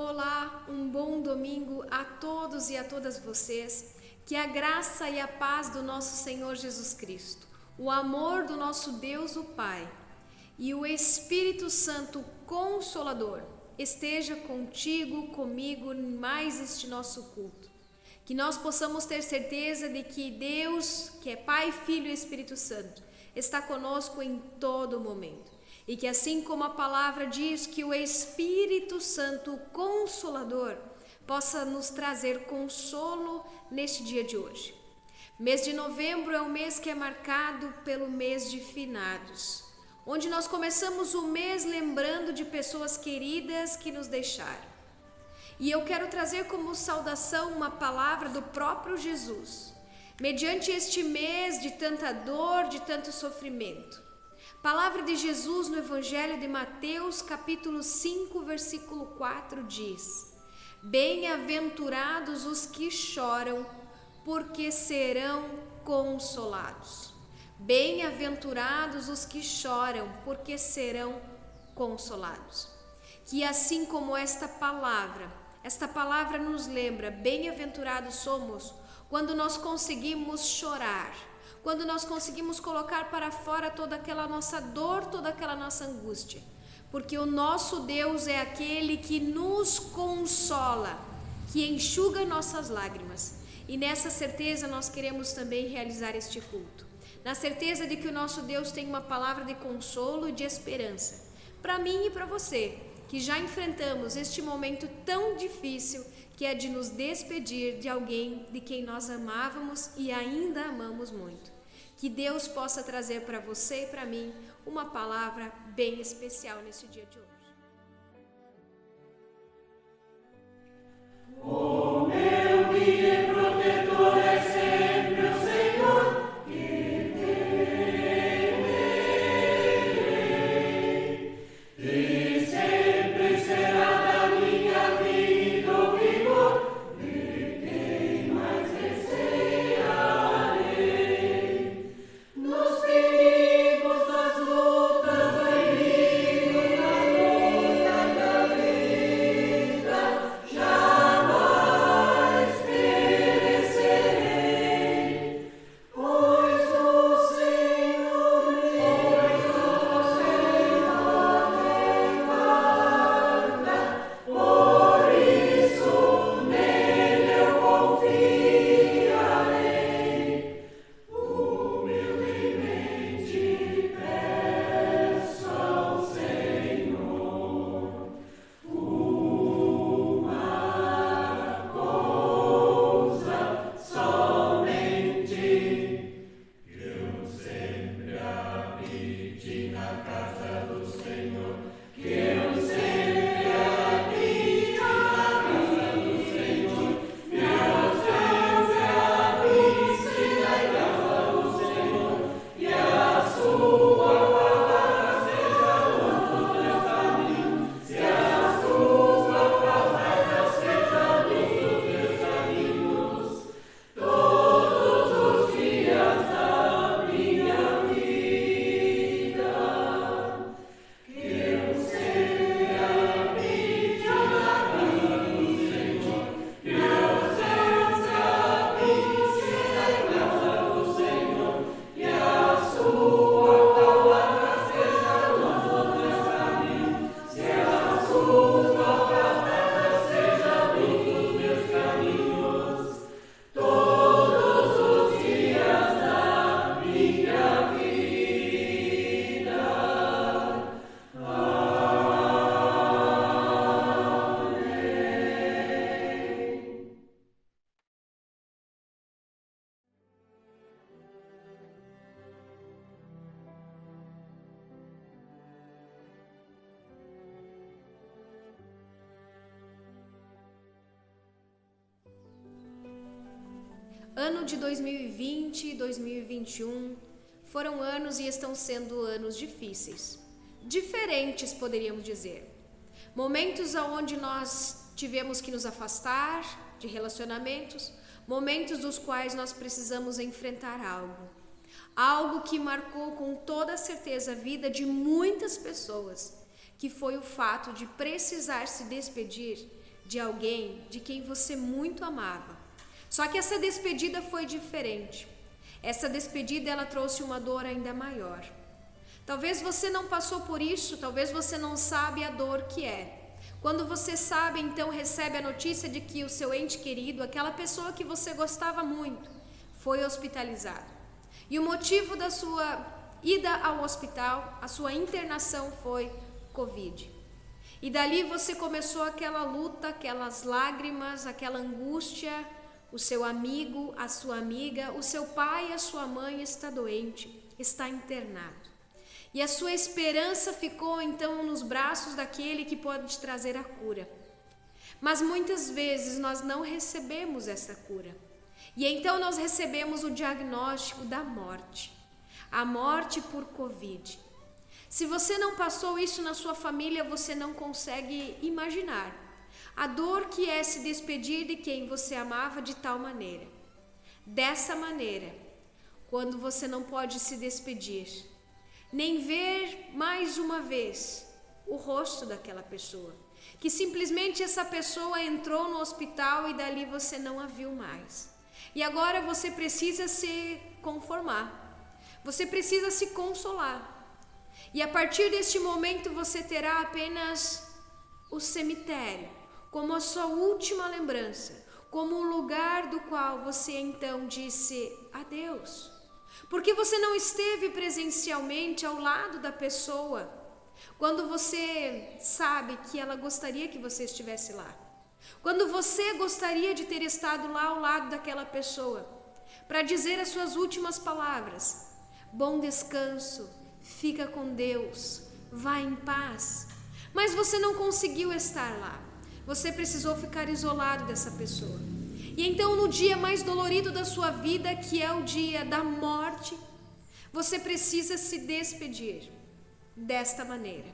Olá, um bom domingo a todos e a todas vocês. Que a graça e a paz do nosso Senhor Jesus Cristo, o amor do nosso Deus o Pai e o Espírito Santo Consolador esteja contigo, comigo, em mais este nosso culto. Que nós possamos ter certeza de que Deus, que é Pai, Filho e Espírito Santo, está conosco em todo momento. E que assim como a palavra diz que o Espírito Santo Consolador possa nos trazer consolo neste dia de hoje. Mês de novembro é um mês que é marcado pelo mês de finados, onde nós começamos o mês lembrando de pessoas queridas que nos deixaram. E eu quero trazer como saudação uma palavra do próprio Jesus, mediante este mês de tanta dor, de tanto sofrimento. Palavra de Jesus no Evangelho de Mateus, capítulo 5, versículo 4 diz: Bem-aventurados os que choram, porque serão consolados. Bem-aventurados os que choram, porque serão consolados. Que assim como esta palavra nos lembra, bem-aventurados somos quando nós conseguimos chorar, quando nós conseguimos colocar para fora toda aquela nossa dor, toda aquela nossa angústia, porque o nosso Deus é aquele que nos consola, que enxuga nossas lágrimas. E nessa certeza nós queremos também realizar este culto, na certeza de que o nosso Deus tem uma palavra de consolo e de esperança, para mim e para você, que já enfrentamos este momento tão difícil, que é de nos despedir de alguém de quem nós amávamos e ainda amamos muito. Que Deus possa trazer para você e para mim uma palavra bem especial nesse dia de hoje. O meu guia e protetor é sempre o Senhor, que temerei, e sempre será da minha vida o vigor, de quem mais recearei. Nos perigos das lutas, no inimigo, na luta da vida, jamais perecerei, pois o Senhor me guarda, por isso nele eu confiarei. Humildemente peço ao Senhor uma coisa somente: eu sempre habite na casa do Senhor, que eu sempre habite na casa do Senhor, que eu sempre habite na casa do Senhor, e a sua palavra seja luz dos meus caminhos, se a sua palavra seja luz dos meus caminhos, todos os dias da minha vida. Que eu sempre habite na casa do Senhor, que eu sempre habite na casa do Senhor, e a sua palavra seja luz dos meus caminhos, se a sua palavra seja luz dos meus caminhos, todos os dias da minha vida. Amém. Ano de 2020 e 2021 foram anos e estão sendo anos difíceis, diferentes, poderíamos dizer. Momentos onde nós tivemos que nos afastar de relacionamentos, momentos dos quais nós precisamos enfrentar algo que marcou com toda certeza a vida de muitas pessoas, que foi o fato de precisar se despedir de alguém de quem você muito amava. Só que essa despedida foi diferente. Essa despedida ela trouxe uma dor ainda maior. Talvez você não passou por isso, talvez você não sabe a dor que é. Quando você sabe, então recebe a notícia de que o seu ente querido, aquela pessoa que você gostava muito, foi hospitalizado. E o motivo da sua ida ao hospital, a sua internação foi Covid. E dali você começou aquela luta, aquelas lágrimas, aquela angústia. O seu amigo, a sua amiga, o seu pai, a sua mãe está doente, está internado. E a sua esperança ficou então nos braços daquele que pode te trazer a cura. Mas muitas vezes nós não recebemos essa cura. E então nós recebemos o diagnóstico da morte. A morte por Covid. Se você não passou isso na sua família, você não consegue imaginar a dor que é se despedir de quem você amava de tal maneira. Dessa maneira, quando você não pode se despedir, nem ver mais uma vez o rosto daquela pessoa, que simplesmente essa pessoa entrou no hospital e dali você não a viu mais. E agora você precisa se conformar. Você precisa se consolar. E a partir deste momento você terá apenas o cemitério como a sua última lembrança, como o lugar do qual você então disse adeus. Porque você não esteve presencialmente ao lado da pessoa quando você sabe que ela gostaria que você estivesse lá. Quando você gostaria de ter estado lá ao lado daquela pessoa para dizer as suas últimas palavras. Bom descanso, fica com Deus, vá em paz. Mas você não conseguiu estar lá. Você precisou ficar isolado dessa pessoa. E então no dia mais dolorido da sua vida, que é o dia da morte, você precisa se despedir desta maneira.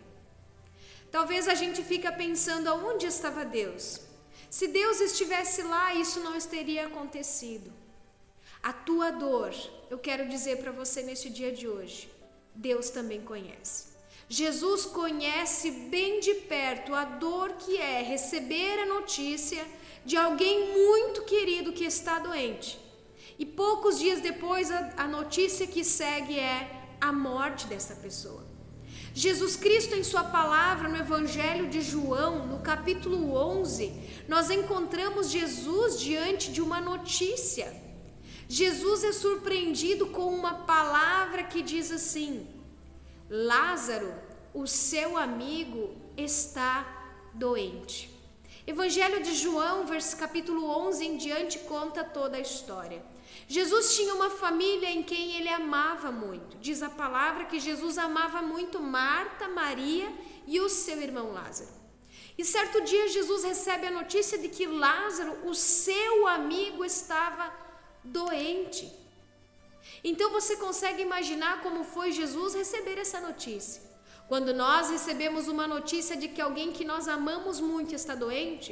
Talvez a gente fique pensando aonde estava Deus. Se Deus estivesse lá, isso não teria acontecido. A tua dor, eu quero dizer para você neste dia de hoje, Deus também conhece. Jesus conhece bem de perto a dor que é receber a notícia de alguém muito querido que está doente. E poucos dias depois, a notícia que segue é a morte dessa pessoa. Jesus Cristo, em sua palavra, no Evangelho de João, no capítulo 11, nós encontramos Jesus diante de uma notícia. Jesus é surpreendido com uma palavra que diz assim: Lázaro, o seu amigo, está doente. Evangelho de João, capítulo 11 em diante, conta toda a história. Jesus tinha uma família em quem ele amava muito. Diz a palavra que Jesus amava muito Marta, Maria e o seu irmão Lázaro. E certo dia Jesus recebe a notícia de que Lázaro, o seu amigo, estava doente. Então você consegue imaginar como foi Jesus receber essa notícia? Quando nós recebemos uma notícia de que alguém que nós amamos muito está doente,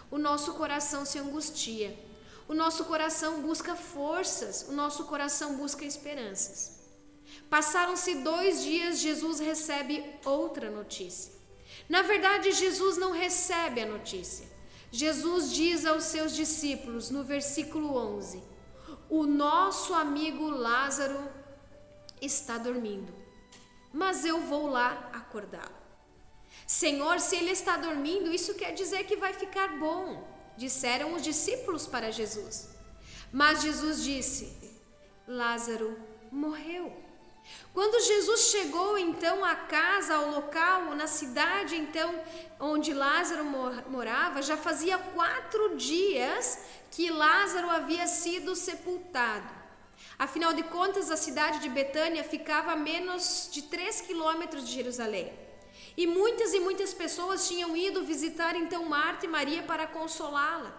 o nosso coração se angustia, o nosso coração busca forças, o nosso coração busca esperanças. Passaram-se 2 dias, Jesus recebe outra notícia. Na verdade, Jesus não recebe a notícia. Jesus diz aos seus discípulos, no versículo 11, o nosso amigo Lázaro está dormindo, mas eu vou lá acordá-lo. Senhor, se ele está dormindo, isso quer dizer que vai ficar bom, disseram os discípulos para Jesus. Mas Jesus disse, Lázaro morreu. Quando Jesus chegou então à casa, ao local, na cidade então onde Lázaro morava, já fazia 4 dias que Lázaro havia sido sepultado. Afinal de contas, a cidade de Betânia ficava a menos de 3 quilômetros de Jerusalém. E muitas pessoas tinham ido visitar então Marta e Maria para consolá-la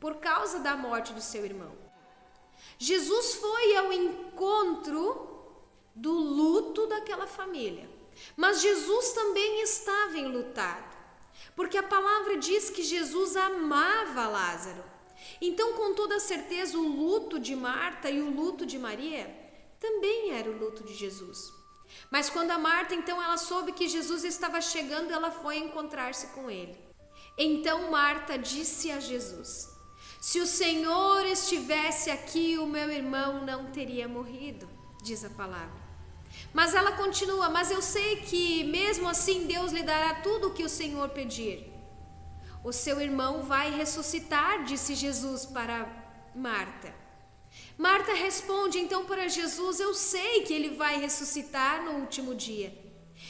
por causa da morte do seu irmão. Jesus foi ao encontro do luto daquela família. Mas Jesus também estava enlutado, porque a palavra diz que Jesus amava Lázaro. Então, com toda certeza, o luto de Marta e o luto de Maria também era o luto de Jesus. Mas quando a Marta, então, ela soube que Jesus estava chegando, ela foi encontrar-se com ele. Então Marta disse a Jesus: se o Senhor estivesse aqui, o meu irmão não teria morrido, diz a palavra. Mas ela continua: mas eu sei que mesmo assim Deus lhe dará tudo o que o Senhor pedir. O seu irmão vai ressuscitar, disse Jesus para Marta. Marta responde então para Jesus: eu sei que ele vai ressuscitar no último dia.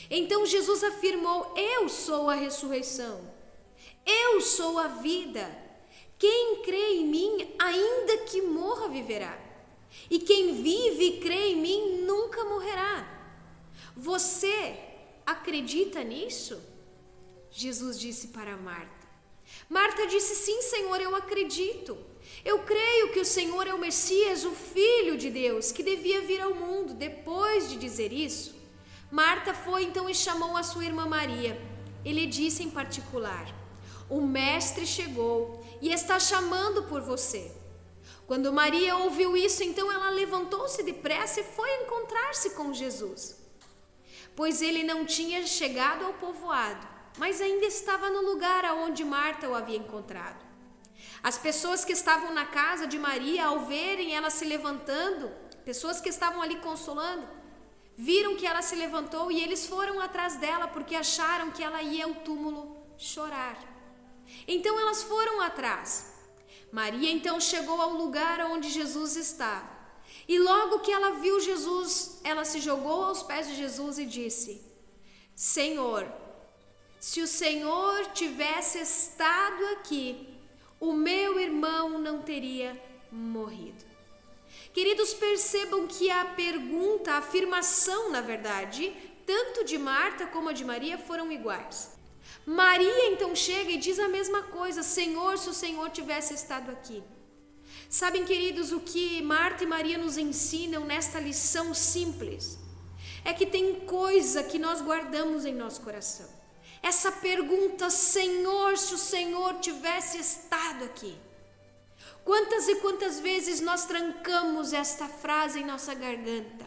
Então Jesus afirmou: eu sou a ressurreição, eu sou a vida. Quem crê em mim, ainda que morra, viverá. E quem vive e crê em mim nunca morrerá. Você acredita nisso? Jesus disse para Marta. Marta disse: sim, Senhor, eu acredito. Eu creio que o Senhor é o Messias, o Filho de Deus, que devia vir ao mundo. Depois de dizer isso, Marta foi então e chamou a sua irmã Maria. Ele disse em particular: o Mestre chegou e está chamando por você. Quando Maria ouviu isso, então ela levantou-se depressa e foi encontrar-se com Jesus. Pois ele não tinha chegado ao povoado, mas ainda estava no lugar aonde Marta o havia encontrado. As pessoas que estavam na casa de Maria, ao verem ela se levantando, pessoas que estavam ali consolando, viram que ela se levantou e eles foram atrás dela porque acharam que ela ia ao túmulo chorar. Então elas foram atrás. Maria então chegou ao lugar onde Jesus estava. E logo que ela viu Jesus, ela se jogou aos pés de Jesus e disse: Senhor, se o Senhor tivesse estado aqui, o meu irmão não teria morrido. Queridos, percebam que a pergunta, a afirmação, na verdade, tanto de Marta como a de Maria foram iguais. Maria então chega e diz a mesma coisa: Senhor, se o Senhor tivesse estado aqui. Sabem, queridos, o que Marta e Maria nos ensinam nesta lição simples é que tem coisa que nós guardamos em nosso coração. Essa pergunta: Senhor, se o Senhor tivesse estado aqui. Quantas e quantas vezes nós trancamos esta frase em nossa garganta?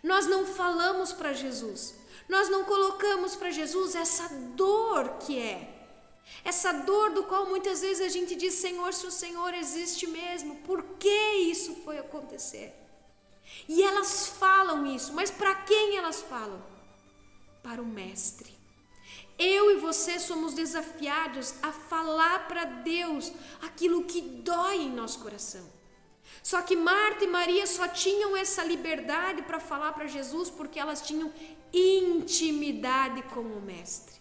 Nós não falamos para Jesus, nós não colocamos para Jesus essa dor que é. Essa dor do qual muitas vezes a gente diz: Senhor, se o Senhor existe mesmo, por que isso foi acontecer? E elas falam isso, mas para quem elas falam? Para o Mestre. Eu e você somos desafiados a falar para Deus aquilo que dói em nosso coração. Só que Marta e Maria só tinham essa liberdade para falar para Jesus porque elas tinham intimidade com o Mestre.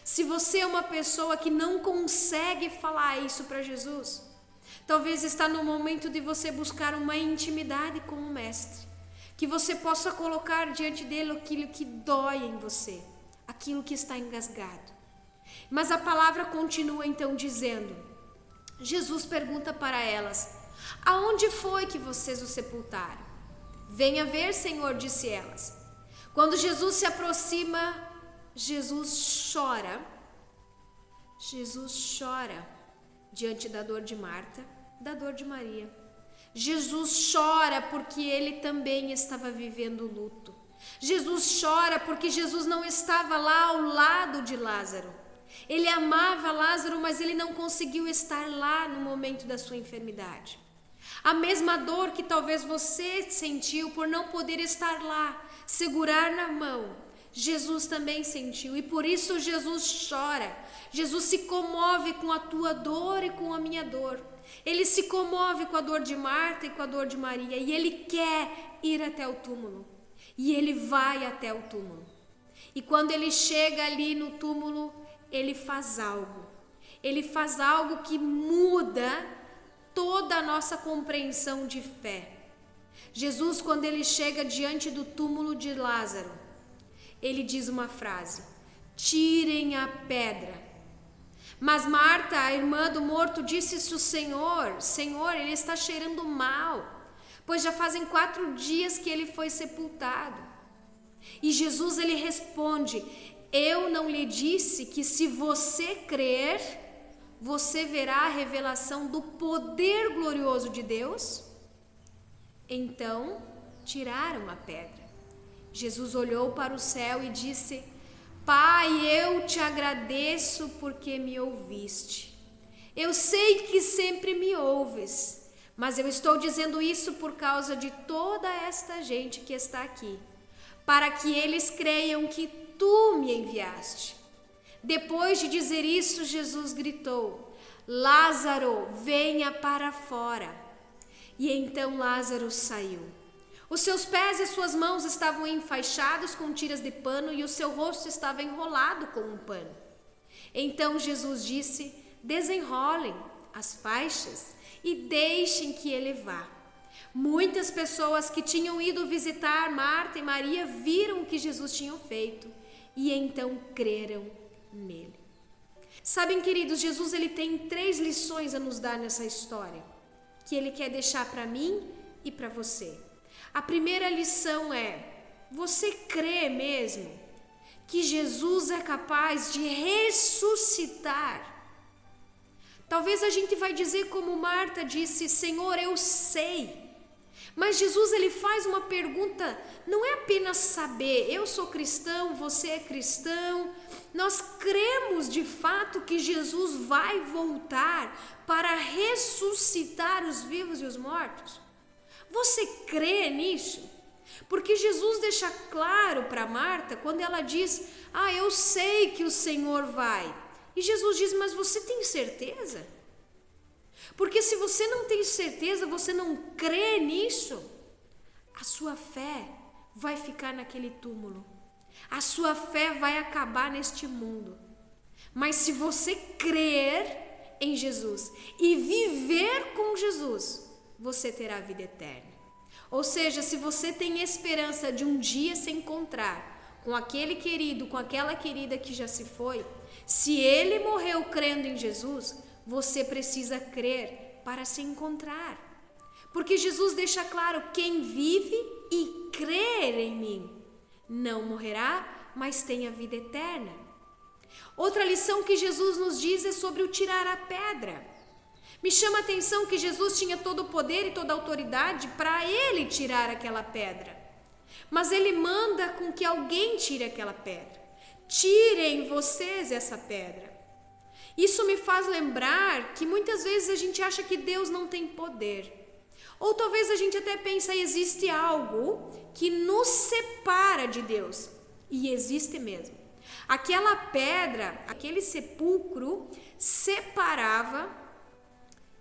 Se você é uma pessoa que não consegue falar isso para Jesus, talvez está no momento de você buscar uma intimidade com o Mestre, que você possa colocar diante dele aquilo que dói em você, aquilo que está engasgado. Mas a palavra continua então dizendo, Jesus pergunta para elas: aonde foi que vocês o sepultaram? Venha ver, Senhor, disse elas. Quando Jesus se aproxima, Jesus chora diante da dor de Marta, da dor de Maria. Jesus chora porque ele também estava vivendo luto. Jesus chora porque Jesus não estava lá ao lado de Lázaro. Ele amava Lázaro, mas ele não conseguiu estar lá no momento da sua enfermidade. A mesma dor que talvez você sentiu por não poder estar lá, segurar na mão, Jesus também sentiu, e por isso Jesus chora. Jesus se comove com a tua dor e com a minha dor. Ele se comove com a dor de Marta e com a dor de Maria, e ele quer ir até o túmulo. E ele vai até o túmulo. E quando ele chega ali no túmulo, ele faz algo. Ele faz algo que muda toda a nossa compreensão de fé. Jesus, quando ele chega diante do túmulo de Lázaro, ele diz uma frase: tirem a pedra. Mas Marta, a irmã do morto, disse: se o Senhor, ele está cheirando mal, pois já fazem 4 dias que ele foi sepultado. E Jesus, ele responde: eu não lhe disse que se você crer, você verá a revelação do poder glorioso de Deus? Então tiraram a pedra. Jesus olhou para o céu e disse: Pai, eu te agradeço porque me ouviste. Eu sei que sempre me ouves, mas eu estou dizendo isso por causa de toda esta gente que está aqui, para que eles creiam que tu me enviaste. Depois de dizer isso, Jesus gritou: Lázaro, venha para fora. E então Lázaro saiu. Os seus pés e suas mãos estavam enfaixados com tiras de pano e o seu rosto estava enrolado com um pano. Então Jesus disse: desenrolem as faixas e deixem que ele vá. Muitas pessoas que tinham ido visitar Marta e Maria viram o que Jesus tinha feito e então creram nele. Sabem, queridos, Jesus ele tem 3 lições a nos dar nessa história, que ele quer deixar para mim e para você. A primeira lição é: você crê mesmo que Jesus é capaz de ressuscitar? Talvez a gente vai dizer como Marta disse: Senhor, eu sei. Mas Jesus ele faz uma pergunta, não é apenas saber, eu sou cristão, você é cristão, nós cremos de fato que Jesus vai voltar para ressuscitar os vivos e os mortos? Você crê nisso? Porque Jesus deixa claro para Marta quando ela diz: eu sei que o Senhor vai. E Jesus diz: mas você tem certeza? Porque se você não tem certeza, você não crê nisso, a sua fé vai ficar naquele túmulo. A sua fé vai acabar neste mundo. Mas se você crer em Jesus e viver com Jesus, você terá vida eterna. Ou seja, se você tem esperança de um dia se encontrar com aquele querido, com aquela querida que já se foi, se ele morreu crendo em Jesus, você precisa crer para se encontrar. Porque Jesus deixa claro: quem vive e crer em mim não morrerá, mas tem a vida eterna. Outra lição que Jesus nos diz é sobre o tirar a pedra. Me chama a atenção que Jesus tinha todo o poder e toda a autoridade para ele tirar aquela pedra. Mas ele manda com que alguém tire aquela pedra. Tirem vocês essa pedra. Isso me faz lembrar que muitas vezes a gente acha que Deus não tem poder. Ou talvez a gente até pensa: existe algo que nos separa de Deus. E existe mesmo. Aquela pedra, aquele sepulcro, separava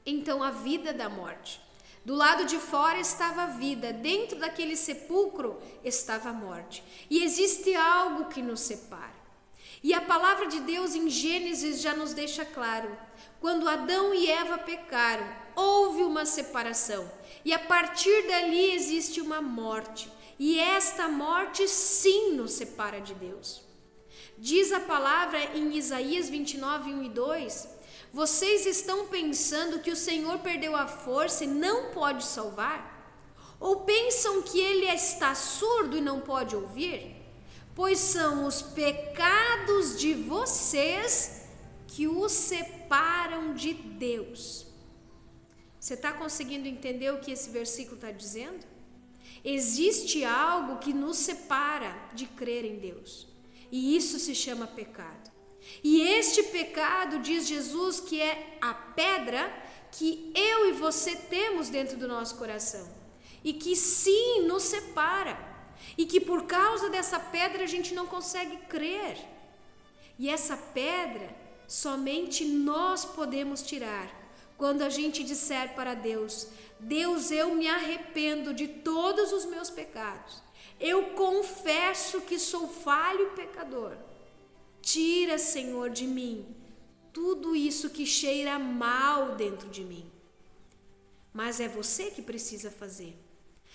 então a vida da morte. Do lado de fora estava a vida, dentro daquele sepulcro estava a morte. E existe algo que nos separa. E a palavra de Deus em Gênesis já nos deixa claro: quando Adão e Eva pecaram, houve uma separação. E a partir dali existe uma morte. E esta morte sim nos separa de Deus. Diz a palavra em Isaías 29, 1 e 2: vocês estão pensando que o Senhor perdeu a força e não pode salvar? Ou pensam que ele está surdo e não pode ouvir? Pois são os pecados de vocês que os separam de Deus. Você está conseguindo entender o que esse versículo está dizendo? Existe algo que nos separa de crer em Deus, e isso se chama pecado. E este pecado, diz Jesus, que é a pedra que eu e você temos dentro do nosso coração, e que sim nos separa. E que por causa dessa pedra a gente não consegue crer. E essa pedra somente nós podemos tirar quando a gente disser para Deus: Deus, eu me arrependo de todos os meus pecados. Eu confesso que sou falho e pecador. Tira, Senhor, de mim tudo isso que cheira mal dentro de mim. Mas é você que precisa fazer.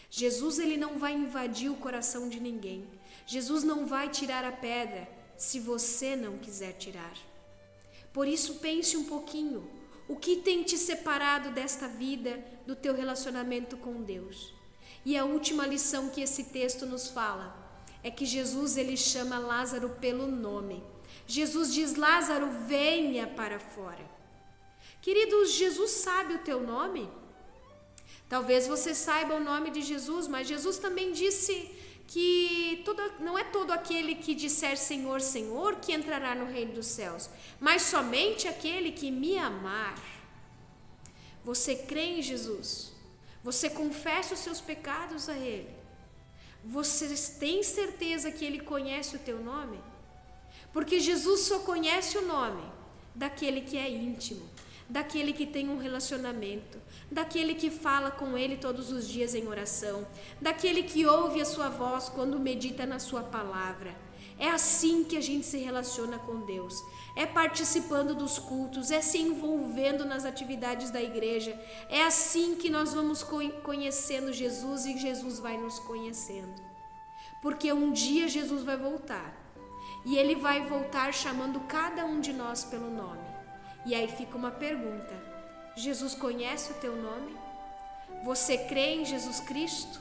Jesus ele não vai invadir o coração de ninguém. Jesus não vai tirar a pedra se você não quiser tirar. Por isso pense um pouquinho. O que tem te separado desta vida, do teu relacionamento com Deus? E a última lição que esse texto nos fala é que Jesus ele chama Lázaro pelo nome. Jesus diz: Lázaro, venha para fora. Queridos, Jesus sabe o teu nome? Talvez você saiba o nome de Jesus, mas Jesus também disse que não é todo aquele que disser Senhor, Senhor, que entrará no reino dos céus, mas somente aquele que me amar. Você crê em Jesus? Você confessa os seus pecados a Ele? Você tem certeza que Ele conhece o teu nome? Porque Jesus só conhece o nome daquele que é íntimo, daquele que tem um relacionamento, daquele que fala com Ele todos os dias em oração, daquele que ouve a sua voz quando medita na sua palavra. É assim que a gente se relaciona com Deus, é participando dos cultos, é se envolvendo nas atividades da igreja, é assim que nós vamos conhecendo Jesus e Jesus vai nos conhecendo. Porque um dia Jesus vai voltar, e Ele vai voltar chamando cada um de nós pelo nome. E aí fica uma pergunta: Jesus conhece o teu nome? Você crê em Jesus Cristo?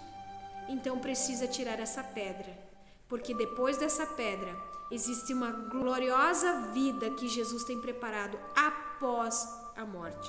Então precisa tirar essa pedra. Porque depois dessa pedra existe uma gloriosa vida que Jesus tem preparado após a morte.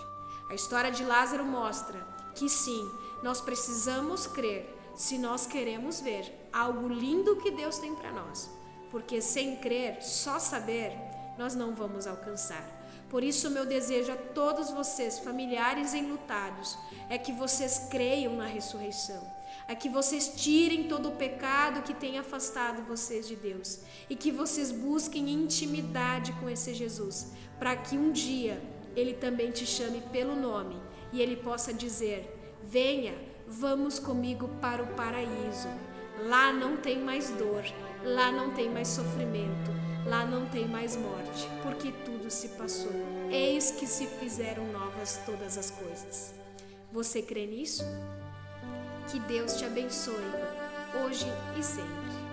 A história de Lázaro mostra que sim, nós precisamos crer se nós queremos ver algo lindo que Deus tem para nós. Porque sem crer, só saber, nós não vamos alcançar. Por isso, meu desejo a todos vocês, familiares enlutados, é que vocês creiam na ressurreição. É que vocês tirem todo o pecado que tem afastado vocês de Deus. E que vocês busquem intimidade com esse Jesus. Para que um dia Ele também te chame pelo nome. E Ele possa dizer: venha, vamos comigo para o paraíso. Lá não tem mais dor. Lá não tem mais sofrimento. Lá não tem mais morte. Porque tudo se passou. Eis que se fizeram novas todas as coisas. Você crê nisso? Que Deus te abençoe, hoje e sempre.